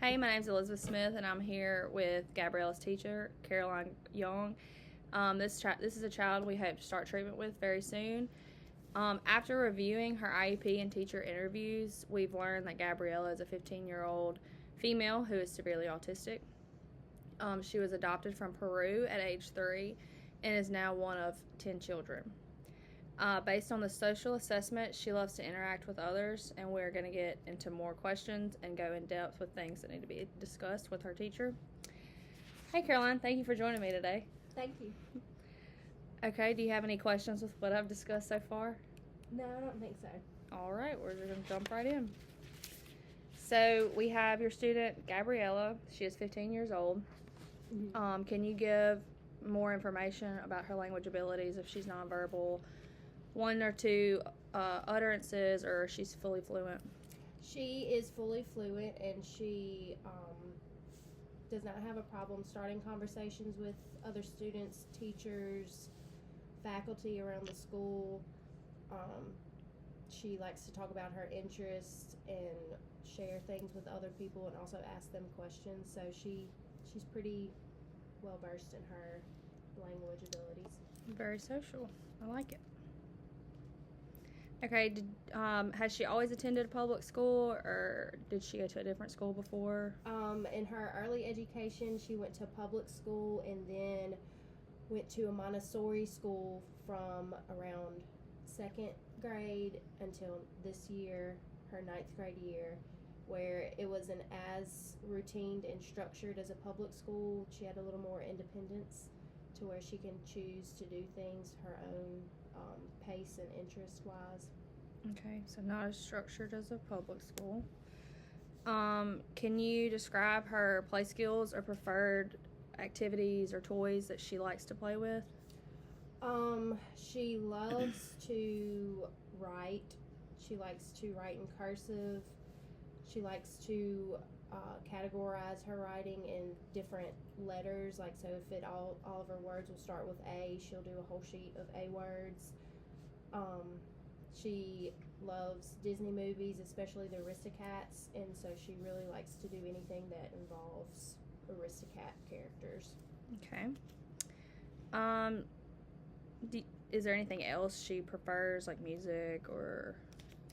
Hey, my name's Elizabeth Smith, and I'm here with Gabriella's teacher, Caroline Young. This is a child we hope to start treatment with very soon. After reviewing her IEP and teacher interviews, we've learned that Gabriella is a 15-year-old female who is severely autistic. She was adopted from Peru at age 3 and is now one of 10 children. Based on the social assessment, she loves to interact with others, and we're going to get into more questions and go in depth with things that need to be discussed with her teacher. Hey, Caroline, thank you for joining me today. Thank you. Okay, do you have any questions with what I've discussed so far? No, I don't think so. All right, we're going to jump right in. So we have your student, Gabriella. She is 15 years old. Mm-hmm. Can you give more information about her language abilities, if she's nonverbal, one or two utterances, or she's fully fluent? She is fully fluent, and she does not have a problem starting conversations with other students, teachers, faculty around the school. She likes to talk about her interests and share things with other people and also ask them questions. So she's pretty well versed in her language abilities. Very social. I like it. Okay, has she always attended a public school, or did she go to a different school before? In her early education, she went to public school and then went to a Montessori school from around 2nd grade until this year, her 9th grade year, where it wasn't as routined and structured as a public school. She had a little more independence to where she can choose to do things her own pace and interest-wise. Okay, so not as structured as a public school. Can you describe her play skills or preferred activities or toys that she likes to play with? She loves to write. She likes to write in cursive. She likes to categorize her writing in different letters. Like, so if all of her words will start with A, she'll do a whole sheet of A words. She loves Disney movies, especially the Aristocats, and so she really likes to do anything that involves Aristocat characters. Okay. Is there anything else she prefers, like music or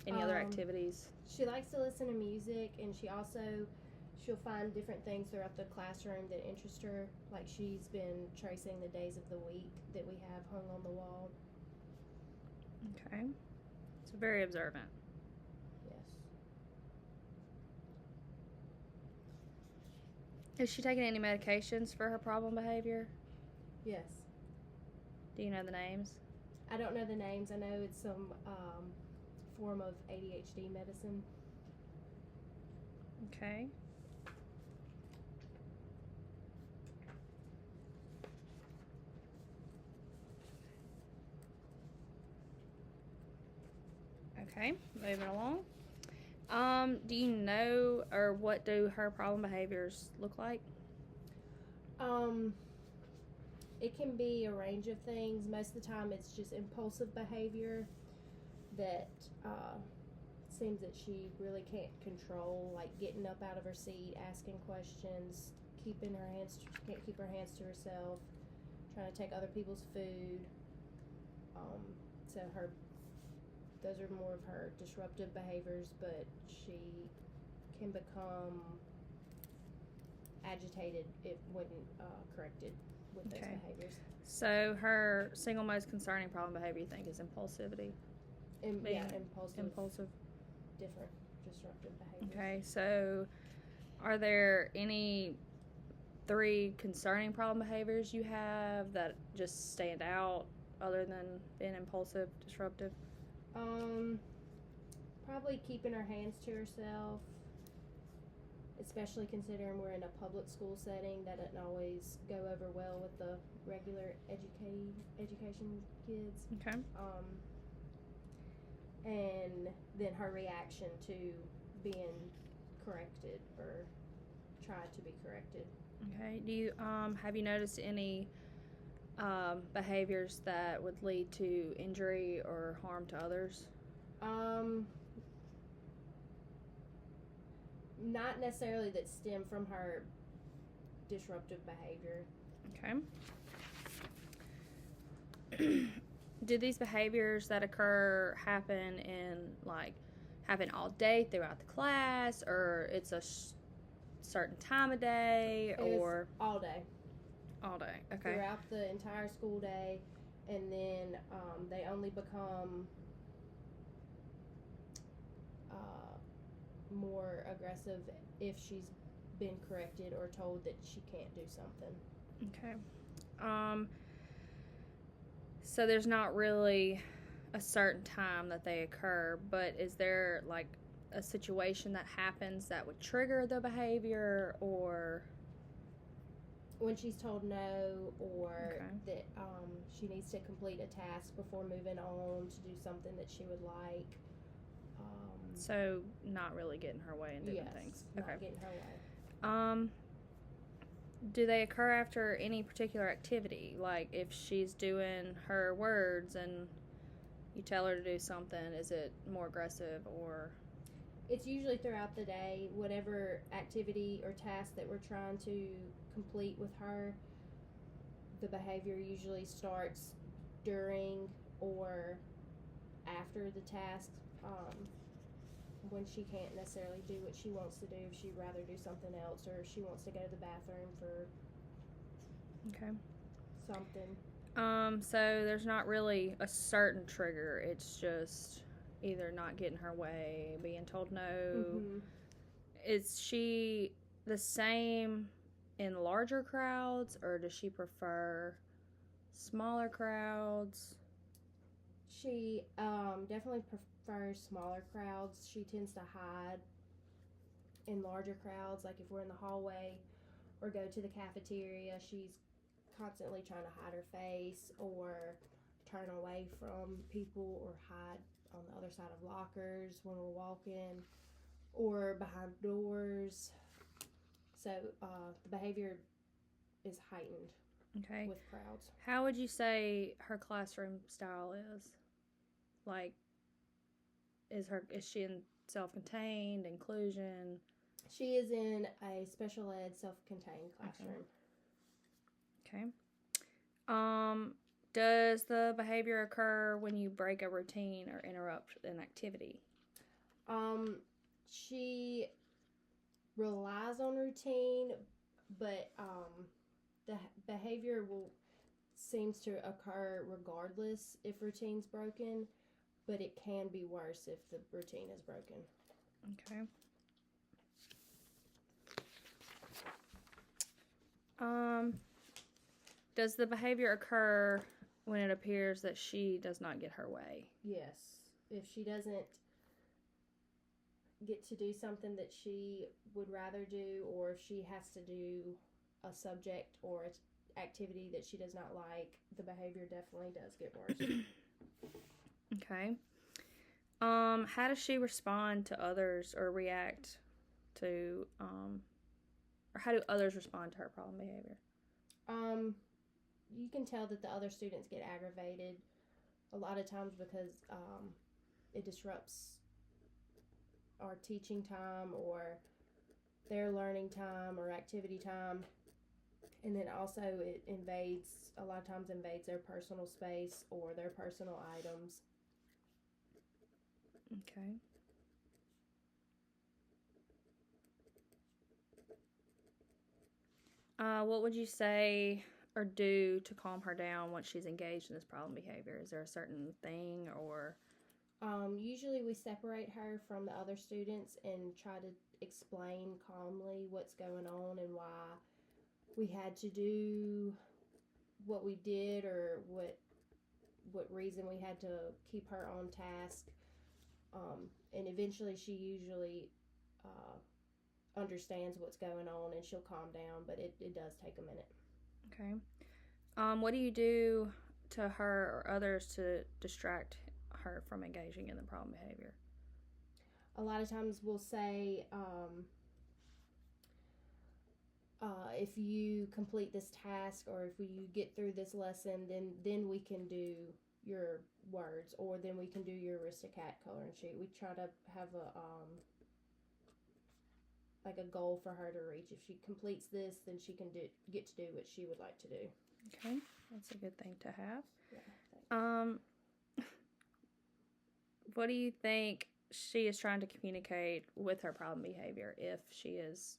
any other activities? She likes to listen to music, and she'll find different things throughout the classroom that interest her. Like, she's been tracing the days of the week that we have hung on the wall. Okay. So very observant. Yes. Is she taking any medications for her problem behavior? Yes. Do you know the names? I don't know the names. I know it's some form of ADHD medicine. Okay. Okay, moving along. Do you know, or what do her problem behaviors look like? It can be a range of things. Most of the time it's just impulsive behavior that seems that she really can't control, like getting up out of her seat, asking questions, can't keep her hands to herself, trying to take other people's food. So those are more of her disruptive behaviors, but she can become agitated when corrected with those behaviors. So her single most concerning problem behavior, you think, is impulsivity? Impulsive. Different disruptive behaviors. Okay, so are there any 3 concerning problem behaviors you have that just stand out other than being impulsive, disruptive? Probably keeping her hands to herself, especially considering we're in a public school setting. That doesn't always go over well with the regular education kids. Okay. And then her reaction to being corrected or tried to be corrected. Okay. Do you have you noticed any behaviors that would lead to injury or harm to others? not necessarily that stem from her disruptive behavior. Okay. Do these behaviors that occur happen all day throughout the class, or it's a certain time of day, or It's all day? All day. Okay. Throughout the entire school day, and then they only become more aggressive if she's been corrected or told that she can't do something. Okay. So there's not really a certain time that they occur, but is there like a situation that happens that would trigger the behavior, or when she's told no, or okay. that she needs to complete a task before moving on to do something that she would like. So not really getting her way and doing yes, things. Not okay. Getting her way. Do they occur after any particular activity? Like if she's doing her words and you tell her to do something, is it more aggressive, or? It's usually throughout the day, whatever activity or task that we're trying to complete with her. The behavior usually starts during or after the task, when she can't necessarily do what she wants to do. If she'd rather do something else, or if she wants to go to the bathroom for something. So there's not really a certain trigger. It's just either not getting her way, being told no. Mm-hmm. Is she the same in larger crowds, or does she prefer smaller crowds? She definitely prefers smaller crowds. She tends to hide in larger crowds. Like if we're in the hallway or go to the cafeteria, she's constantly trying to hide her face or turn away from people or hide on the other side of lockers when we're walking or behind doors. So the behavior is heightened with crowds. How would you say her classroom style is? Like, is she in self-contained, inclusion? She is in a special ed self-contained classroom. Okay. Does the behavior occur when you break a routine or interrupt an activity? She relies on routine, but the behavior seems to occur regardless if routine's broken, but it can be worse if the routine is broken. Okay. Does the behavior occur when it appears that she does not get her way? Yes. If she doesn't get to do something that she would rather do, or if she has to do a subject or an activity that she does not like, the behavior definitely does get worse. Okay. How does she respond to others or react to, or how do others respond to her problem behavior? You can tell that the other students get aggravated a lot of times because it disrupts our teaching time or their learning time or activity time. And then also it a lot of times invades their personal space or their personal items. Okay. What would you say or do to calm her down once she's engaged in this problem behavior? Is there a certain thing, or? Usually we separate her from the other students and try to explain calmly what's going on and why we had to do what we did, or what reason we had to keep her on task. And eventually she usually understands what's going on and she'll calm down, but it does take a minute. Okay. What do you do to her or others to distract her from engaging in the problem behavior? A lot of times we'll say, if you complete this task or if you get through this lesson, then we can do your words, or then we can do your Aristocat coloring sheet. We try to have like a goal for her to reach. If she completes this, then she can get to do what she would like to do. Okay, that's a good thing to have. Yeah. What do you think she is trying to communicate with her problem behavior? If she's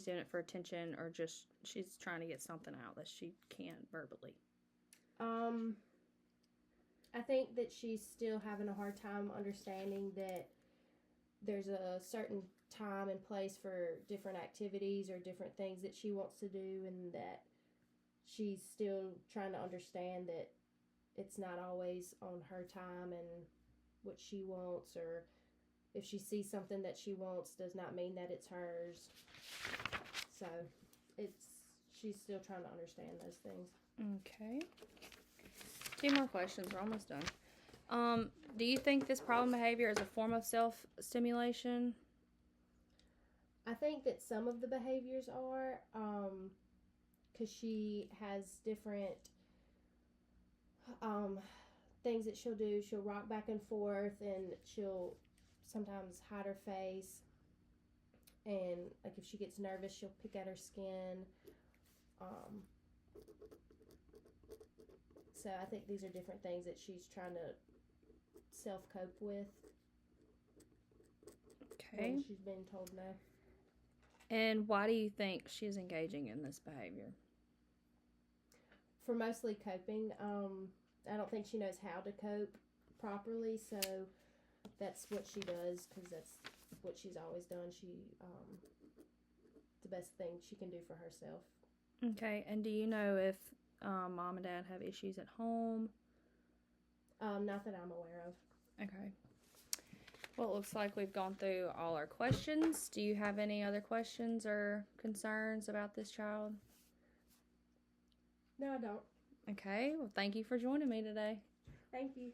doing it for attention, or just she's trying to get something out that she can't verbally? I think that she's still having a hard time understanding that there's a certain time and place for different activities or different things that she wants to do, and that she's still trying to understand that it's not always on her time and what she wants, or if she sees something that she wants does not mean that it's hers. So she's still trying to understand those things. Okay. 2 more questions. We're almost done. Do you think this problem behavior is a form of self-stimulation? I think that some of the behaviors are, because she has different things that she'll do. She'll rock back and forth, and she'll sometimes hide her face. And like if she gets nervous, she'll pick at her skin. So I think these are different things that she's trying to self-cope with. Okay. When she's been told no. And why do you think she's engaging in this behavior? For mostly coping. I don't think she knows how to cope properly, so that's what she does, because that's what she's always done. The best thing she can do for herself. Okay, and do you know if mom and dad have issues at home? Not that I'm aware of. Okay. Well, it looks like we've gone through all our questions. Do you have any other questions or concerns about this child? No, I don't. Okay. Well, thank you for joining me today. Thank you.